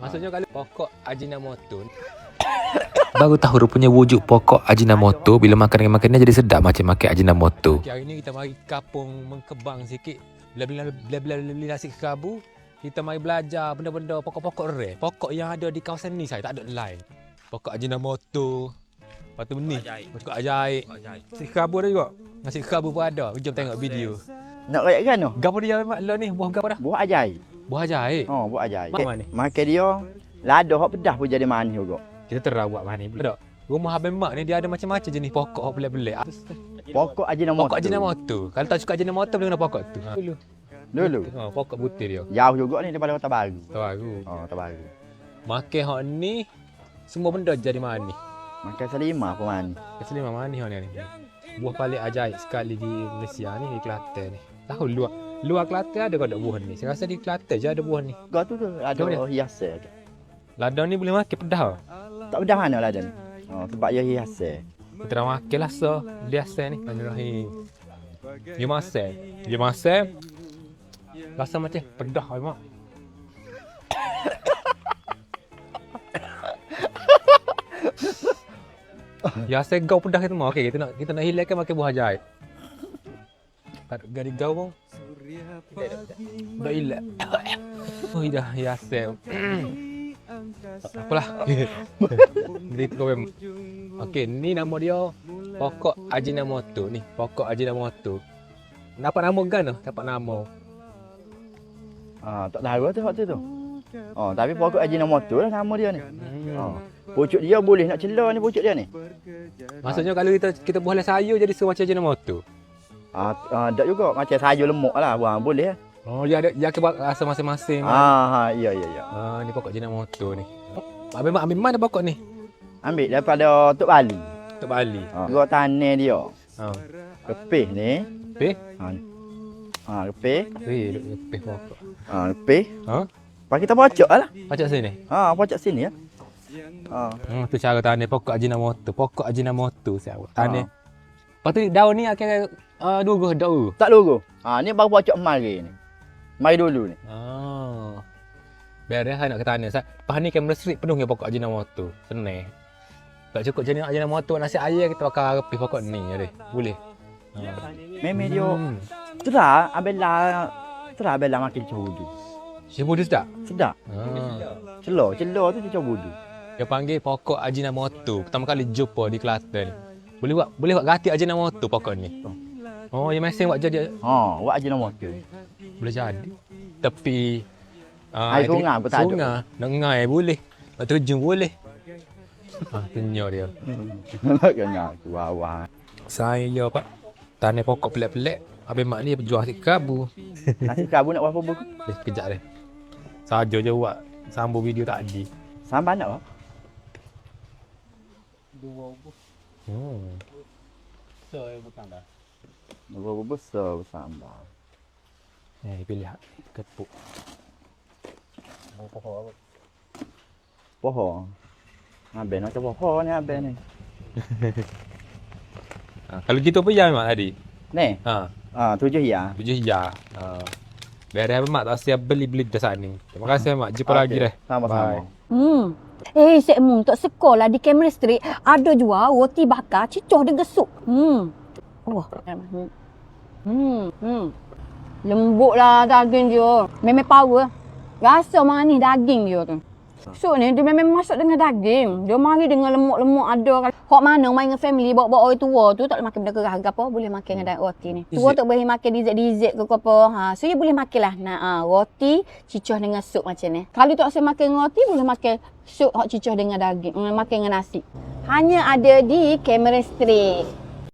Maksudnya kalau pokok Ajinomoto. Baru tahu rupanya wujud pokok Ajinomoto. Bila makan dengan makannya jadi sedap macam makan Ajinomoto. Okay, hari ni kita mari kapung mengkebang sikit. Bila beli nasi kerabu, kita mari belajar benda-benda pokok-pokok rare. Pokok yang ada di kawasan ni saya tak ada lain. Pokok Ajinomoto. Lepas tu ni, pokok ajaib. Nasi kerabu ada juga. Nasi kerabu pun ada. Jom tengok video. Nak rayak kan tu? Gapo dia mak lo ni? Buah gapo dah? Buah ajaib. Buah ajaib. Oh, buah ajaib. Mana ni? Makan dia, lada hok pedas pun jadi manis juga. Kita terang buat mana ni. Tak. Rumah abang mak ni dia ada macam-macam jenis pokok hok pelik-pelik. Pokok Ajinomoto. Pokok Ajinomoto. Kalau tak suka Ajinomoto boleh guna pokok tu. Dulu. Pokok putih dia. Jauh juga ni daripada Kota Baru. Baru. Oh, Kota Baru. Makan hok ni semua benda jadi manis. Makan selimah pun manis. Keselima manis hok ni. Buah paling ajaib sekali di Malaysia ni, di Kelantan ni. Tahu luar Kelantan ada tak buah ni? Saya rasa di Kelantan je ada buah ni. Kau tu ada hiasan. Lada ni boleh makan pedas. Tak pedas mana lada ni? Oh, sebab dia hiasan. Kita dah makan lah so. Biasa ni. Bismillahirrahmanirrahim. Dia masak. Rasa macam pedas mak. Ya saya gau pedas kita mau. Okey, kita nak hilangkan makan buah ajaib. Tak gari gau pun. Dah hilang. Oh dah ya saya. Apalah. Ni kau okey, ni nama dia pokok Ajinomoto ni. Pokok Ajinomoto. Dapat nama kan tu? Dapat nama. Tak tahu tu waktu tu. Oh, tapi pokok Ajinomoto lah nama dia ni. Oh. Pucuk dia boleh nak celah ni pucuk dia ni. Maksudnya kalau kita buah sayur jadi semacam Ajinomoto. Tak juga macam sayur lemuk lah buah boleh lah. Oh, dia ke rasa masing-masing. Ya. Ni pokok Ajinomoto ni. Ambil mana pokok ni? Ambil daripada Tok Bali. Tok Bali. Gua tanah dia. Kepih ni. Kepih? Kepih. Kepih pokok. Kepih. Lepas kita pocok lah. Pocok sini? Pocok sini ya. Tu cara tanah pokok Ajinomoto. Pokok Ajinomoto siapa? Tanah. Lepas tu daun ni akan luruh daun. Tak luruh. Ni baru pocok mari ni. Mari dulu ni. Biar saya nak ke tanah. Lepas ni kamera street penuh dengan pokok Ajinomoto. Senang. Tak cukup jenis Ajinomoto nasi ayam kita bakar repih pokok ni je. Boleh. Memang dia terah abela makin cebudu. Cebudu sedap? Sedap. Celor tu cebudu. Dia panggil pokok Ajinomoto. Pertama kali jumpa di Kelantan. Boleh buat gratis Ajinomoto pokok ni. Oh, yang mesin buat jadi. Buat Ajinomoto. Boleh jadi. Tepi air sungai pun tak ada. Sungai, nak ngai boleh. Nak terjun boleh. Tenyo dia. Nak kena wah. Saya pak tanah pokok pelik-pelik. Abang mak ni berjual nasi kerabu. Nasi kerabu nak berapa buku? Kejap deh. Saja je buat sambung video tadi. Sambal nak apa? 2 buku. Besar bukan dah. 2 buku besar sambal. Pilih kepuk. Pohon apa? Pohon. Abang nak pohon ni abang ni. Kalau gitu apa yang mak tadi? Ni? 7 ya. 7 hijau. Biar abang mak tak siap beli dah saat ni. Terima kasih mak. Jumpa lagi dah. Sama-sama. Sek Mung tak sekolah di Cameron Street ada jual roti bakar cicoh dengan sup. Wah. Lembut lah daging dia. Memang power. Rasa manis daging dia tu. So ni dia memang masak dengan daging. Dia mari dengan lemak-lemak ada. Hok mana main dengan family bawa-bawa orang tua tu tak boleh makan benda kerah ke apa, boleh makan dengan roti ni. Tua tak boleh makan dessert ke apa. So dia boleh makan lah roti cicoh dengan sup macam ni. Kalau tak saya makan roti boleh makan sup hok cicoh dengan daging. Makan dengan nasi. Hanya ada di Cameron Street.